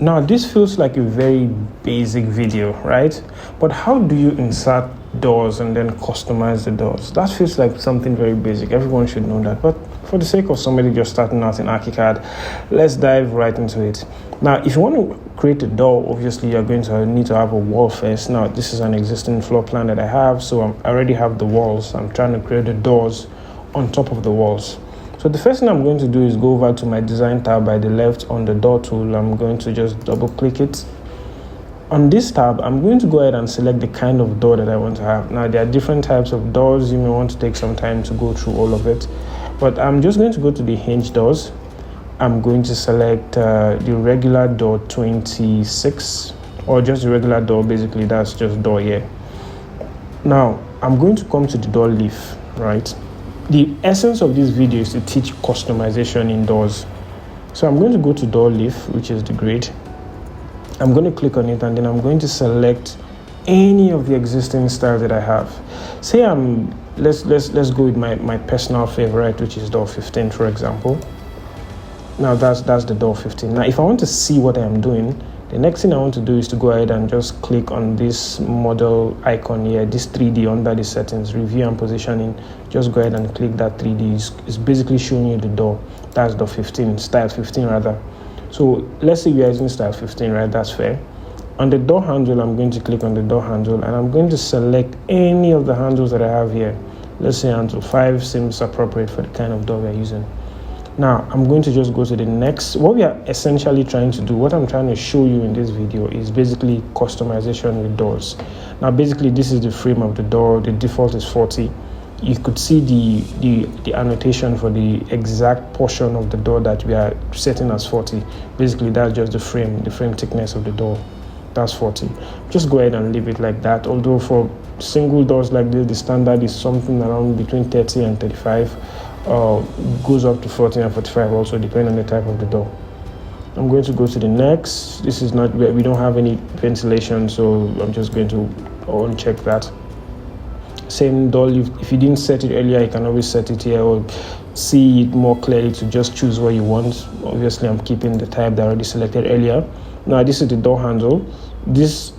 Now this feels like a very basic video, right? But how do you insert doors and then customize the doors? That feels like something very basic. Everyone should know that. But for the sake of somebody just starting out in ArchiCAD, let's dive right into it. Now, if you want to create a door, obviously you're going to need to have a wall first. Now, this is an existing floor plan that I have, so I already have the walls. I'm trying to create the doors on top of the walls. So the first thing I'm going to do is go over to my design tab by the left on the door tool. I'm going to just double click it. On this tab, I'm going to go ahead and select the kind of door that I want to have. Now, there are different types of doors. You may want to take some time to go through all of it, but I'm just going to go to the hinge doors. I'm going to select the regular door 26, or just the regular door. Basically, that's just door here. Now, I'm going to come to the door leaf, right? The essence of this video is to teach customization in doors. So I'm going to go to door leaf, which is the grid. I'm going to click on it, and then I'm going to select any of the existing styles that I have. Say let's go with my personal favorite, which is door 15, for example. Now that's the door 15. Now, if I want to see what I am doing, the next thing I want to do is to go ahead and just click on this model icon here, this 3D under the settings, review and positioning. Just go ahead and click that 3D. It's basically showing you the door. That's door 15, style 15 rather. So let's say we are using style 15, right? That's fair. On the door handle, I'm going to click on the door handle, and I'm going to select any of the handles that I have here. Let's say handle 5 seems appropriate for the kind of door we're using. Now, I'm going to just go to the next. What we are essentially trying to do, what I'm trying to show you in this video, is basically customization with doors. Now, basically, this is the frame of the door. The default is 40. You could see the annotation for the exact portion of the door that we are setting as 40. Basically, that's just the frame thickness of the door. That's 40. Just go ahead and leave it like that. Although for single doors like this, the standard is something around between 30 and 35. Goes up to 40 and 45 also, depending on the type of the door. I'm going to go to the next. This is not, we don't have any ventilation, so I'm just going to uncheck that. Same door, if you didn't set it earlier, you can always set it here or see it more clearly to just choose what you want. Obviously, I'm keeping the type that I already selected earlier. Now, this is the door handle. These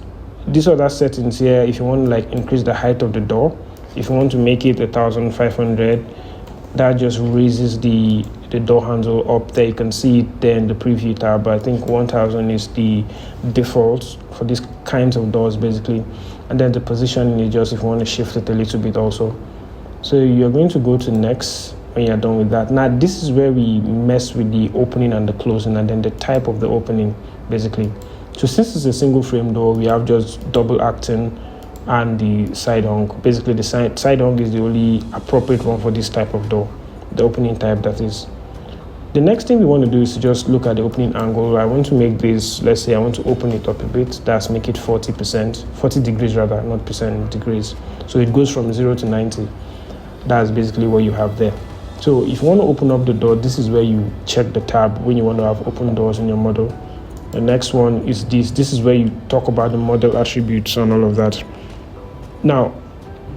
other settings here, if you want to like increase the height of the door, if you want to make it 1,500, that just raises the door handle up there. You can see it there in the preview tab, but I think 1000 is the default for these kinds of doors basically. And then the positioning is just if you want to shift it a little bit also. So you're going to go to next when you're done with that. Now this is where we mess with the opening and the closing, and then the type of the opening basically. So since it's a single frame door, we have just double acting and the side hung. Basically, the side hung is the only appropriate one for this type of door, the opening type that is. The next thing we want to do is to just look at the opening angle. I want to make this, let's say I want to open it up a bit. That's make it 40%, 40 degrees rather, not percent, degrees. So it goes from 0 to 90. That's basically what you have there. So if you want to open up the door, this is where you check the tab when you want to have open doors in your model. The next one is this. This is where you talk about the model attributes and all of that. Now,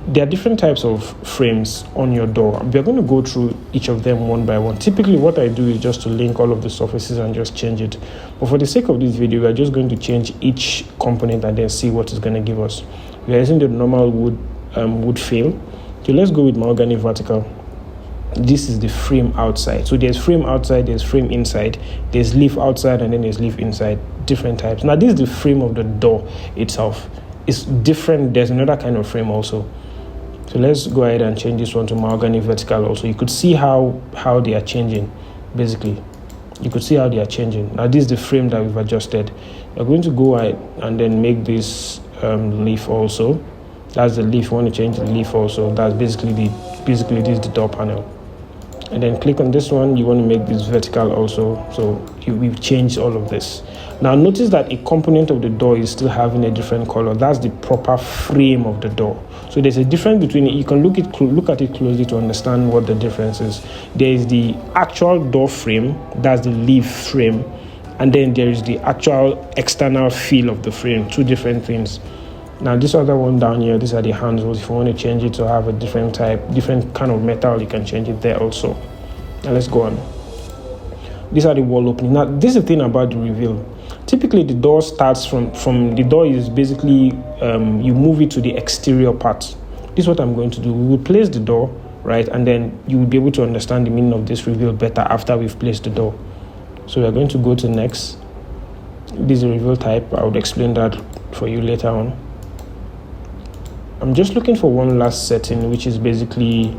there are different types of frames on your door. We're going to go through each of them one by one. Typically, what I do is just to link all of the surfaces and just change it. But for the sake of this video, we're just going to change each component and then see what it's going to give us. We are using the normal wood fill. So let's go with mahogany vertical. This is the frame outside. So there's frame outside, there's frame inside, there's leaf outside, and then there's leaf inside. Different types. Now, this is the frame of the door itself. It's different. There's another kind of frame also. So let's go ahead and change this one to mahogany vertical also. You could see how they are changing basically. You could see how they are changing. Now this is the frame that we've adjusted. We're going to go ahead and then make this leaf also. That's the leaf. You want to change the leaf also. That's basically this is the door panel. And then click on this one. You want to make this vertical also. So we've changed all of this. Now notice that a component of the door is still having a different color. That's the proper frame of the door. So there's a difference between it. You can look at it closely to understand what the difference is. There is the actual door frame, that's the leaf frame, and then there is the actual external feel of the frame. Two different things. Now this other one down here, these are the handles. If you want to change it to have a different kind of metal, you can change it there also. Now let's go on. These are the wall opening. Now this is the thing about the reveal. Typically, the door starts from the door is basically you move it to the exterior part. This is what I'm going to do. We will place the door, right, and then you will be able to understand the meaning of this reveal better after we've placed the door. So we're going to go to next. This is a reveal type. I would explain that for you later on. I'm just looking for one last setting, which is basically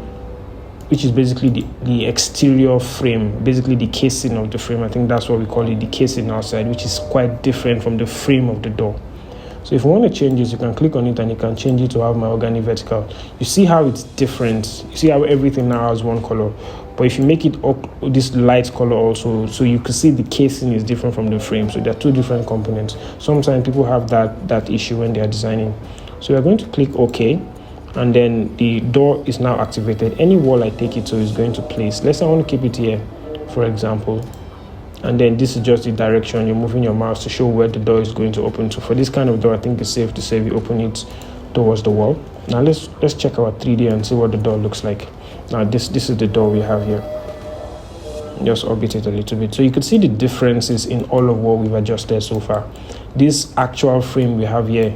the exterior frame, basically the casing of the frame. I think that's what we call it, the casing outside, which is quite different from the frame of the door. So if you want to change this, you can click on it and you can change it to have mahogany vertical. You see how it's different. You see how everything now has one color. But if you make it up this light color also, so you can see the casing is different from the frame. So there are two different components. Sometimes people have that issue when they are designing. So we're going to click OK. And then the door is now activated. Any wall I take it to is going to place. Let's say I want to keep it here, for example. And then this is just the direction. You're moving your mouse to show where the door is going to open to. For this kind of door, I think it's safe to say we open it towards the wall. Now let's check our 3D and see what the door looks like. Now this is the door we have here. Just orbit it a little bit. So you can see the differences in all of what we've adjusted so far. This actual frame we have here,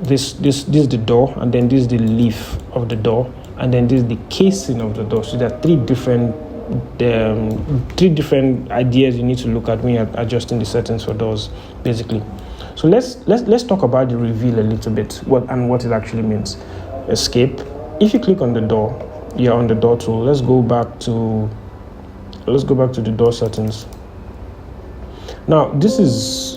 this is the door, and then this is the leaf of the door, and then this is the casing of the door. So there are three different ideas you need to look at when you're adjusting the settings for doors, basically. So let's talk about the reveal a little bit, what it actually means. Escape. If you click on the door, you're on the door tool. Let's go back to the door settings. Now this is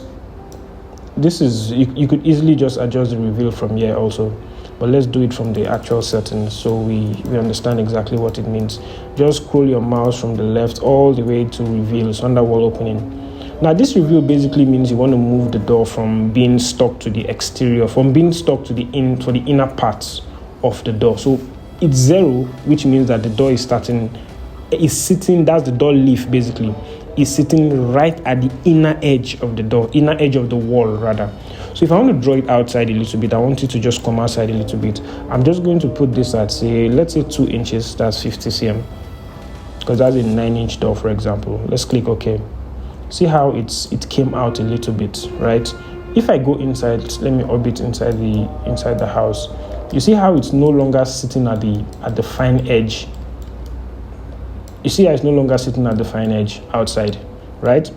you could easily just adjust the reveal from here also, but let's do it from the actual settings so we understand exactly what it means. Just scroll your mouse from the left all the way to reveal. It's under wall opening. Now this reveal basically means you want to move the door from being stuck to the exterior, from being stuck to the inner parts of the door. So it's 0, which means that the door is sitting, that's the door leaf basically, is sitting right at the inner edge of the door, inner edge of the wall rather. So if I want to draw it outside a little bit, I want it to just come outside a little bit. I'm just going to put this at, say, let's say 2 inches, that's 50 cm, because that's a 9-inch door, for example. Let's click OK. See how it came out a little bit, right? If I go inside, let me orbit inside the house. You see how it's no longer sitting at the fine edge. You see how it's no longer sitting at the fine edge outside, right?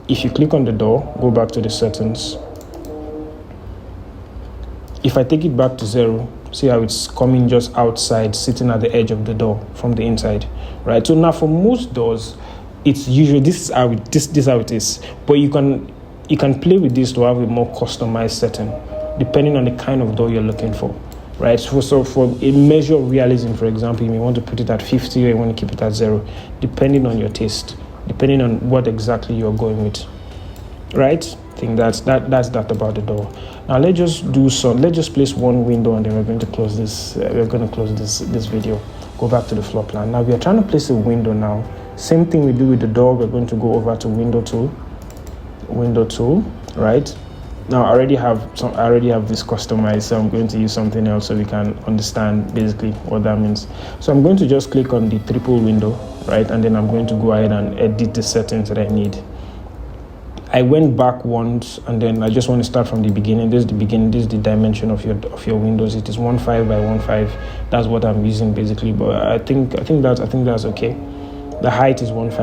If you click on the door, go back to the settings. If I take it back to 0, see how it's coming just outside, sitting at the edge of the door from the inside, right? So now for most doors, it's usually this is how it is. But you can play with this to have a more customized setting, depending on the kind of door you're looking for. Right, so for a measure of realism, for example, you may want to put it at 50 or you want to keep it at 0, depending on your taste, depending on what exactly you're going with. Right? I think that's that about the door. Now let's just place one window and then we're going to close this. This video. Go back to the floor plan. Now we are trying to place a window now. Same thing we do with the door. We're going to go over to window tool, right? Now I already have this customized, so I'm going to use something else so we can understand basically what that means. So I'm going to just click on the triple window, right, and then I'm going to go ahead and edit the settings that I need. I went back once, and then I just want to start from the beginning. This is the beginning. This is the dimension of your windows. It is 15 by 15. That's what I'm using basically. But I think that's okay. The height is 15.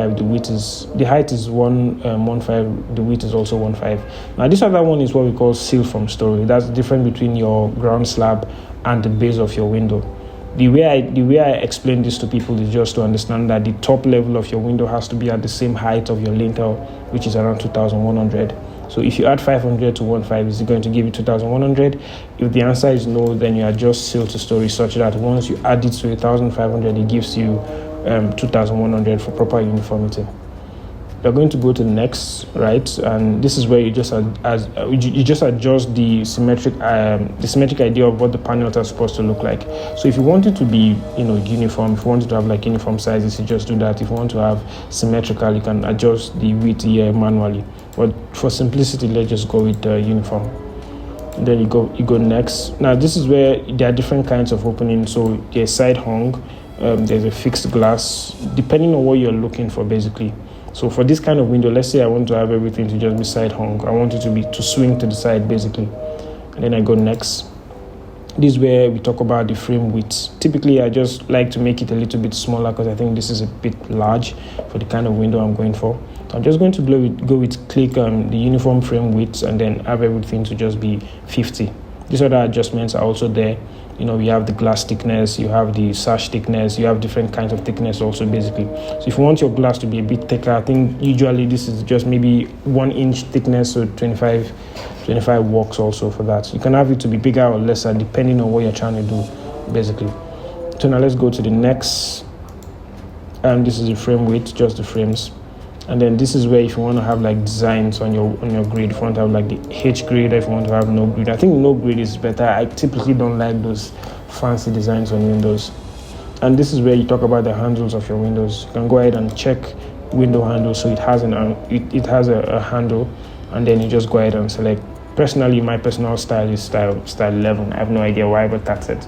The height is 1.15. The width is also 15. Now this other one is what we call seal from story. That's the difference between your ground slab and the base of your window. The way I explain this to people is just to understand that the top level of your window has to be at the same height of your lintel, which is around 2,100. So if you add 500 to 15, is it going to give you 2,100? If the answer is no, then you adjust seal to story such that once you add it to 1,500, it gives you 2,100 for proper uniformity. You're going to go to next, right? And this is where you just adjust the symmetric idea of what the panels are supposed to look like. So if you want it to be, uniform, if you want it to have like uniform sizes, you just do that. If you want to have symmetrical, you can adjust the width here manually. But for simplicity, let's just go with uniform. And then you go next. Now this is where there are different kinds of openings. So there's side hung, there's a fixed glass, depending on what you're looking for, basically. So for this kind of window, let's say I want to have everything to just be side hung. I want it to swing to the side basically. And then I go next. This is where we talk about the frame width. Typically, I just like to make it a little bit smaller because I think this is a bit large for the kind of window I'm going for. So I'm just going to go with click on the uniform frame width and then have everything to just be 50. These other adjustments are also there. You know, you have the glass thickness, you have the sash thickness, you have different kinds of thickness also basically. So if you want your glass to be a bit thicker, I think usually this is just maybe 1 inch thickness, so 25 works also for that. You can have it to be bigger or lesser depending on what you're trying to do basically. So now let's go to the next, and this is the frame width, just the frames. And then this is where if you want to have like designs on your grid, if you want to have like the H grid, if you want to have no grid. I think no grid is better. I typically don't like those fancy designs on windows. And this is where you talk about the handles of your windows. You can go ahead and check window handle, so it has it has a handle, and then you just go ahead and select. Personally, my personal style is style 11. I have no idea why, but that's it.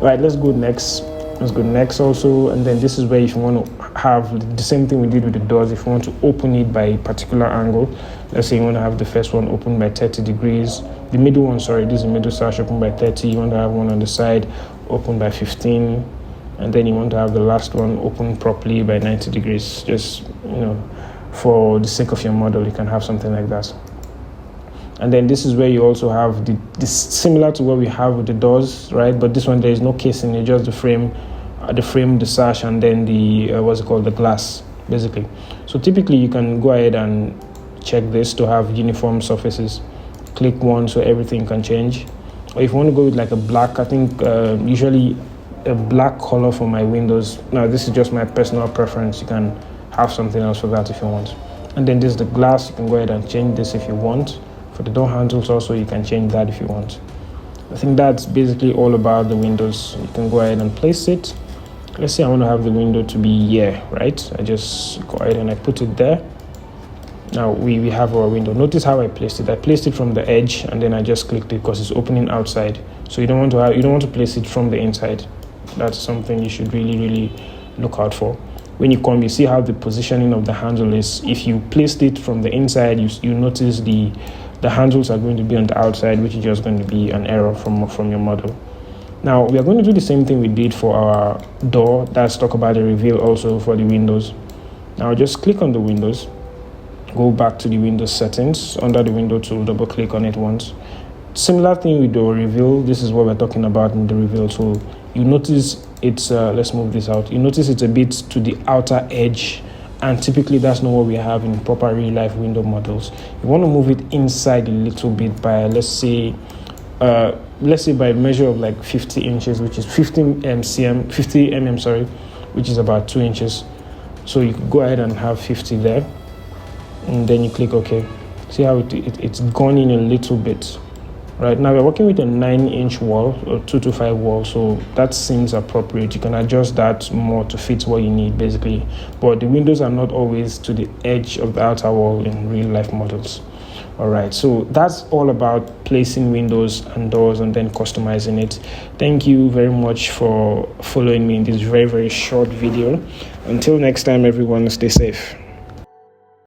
Right, let's go next. Let's go next also, and then this is where if you want to have the same thing we did with the doors, if you want to open it by a particular angle, let's say you want to have the first one open by 30 degrees, the middle one, sorry, this is the middle sash open by 30, you want to have one on the side open by 15, and then you want to have the last one open properly by 90 degrees. Just, you know, for the sake of your model, you can have something like that. And then this is where you also have this similar to what we have with the doors, right? But this one, there is no casing, it's just the frame, the sash, and then the the glass, basically. So typically you can go ahead and check this to have uniform surfaces. Click one so everything can change. Or if you want to go with like a black, I think usually a black color for my windows. Now this is just my personal preference. You can have something else for that if you want. And then this is the glass. You can go ahead and change this if you want. For the door handles also, you can change that if you want. I think that's basically all about the windows. You can go ahead and place it. Let's say I want to have the window to be here, right? I just go ahead and I put it there. Now we have our window. Notice how I placed it. I placed it from the edge and then I just clicked it because it's opening outside. So you don't want to place it from the inside. That's something you should really look out for. When you come, you see how the positioning of the handle is. If you placed it from the inside, you notice the handles are going to be on the outside, which is just going to be an error from your model. Now we are going to do the same thing we did for our door. Let's talk about the reveal also for the windows. Now just click on the windows, go back to the Windows settings. Under the window tool, double click on it once. Similar thing with the reveal. This is what we're talking about in the reveal tool. You notice it's let's move this out. You notice it's a bit to the outer edge, and typically that's not what we have in proper real life window models. You want to move it inside a little bit by let's say by measure of like 50 inches, which is 50 mm, sorry, which is about 2 inches. So you could go ahead and have 50 there, and then you click OK. See how it's gone in a little bit. Right now we're working with a 9-inch wall or 2-to-5 wall, so that seems appropriate. You can adjust that more to fit what you need basically, but the windows are not always to the edge of the outer wall in real life models. All right, so that's all about placing windows and doors and then customizing it. Thank you very much for following me in this very short video. Until next time, everyone, stay safe.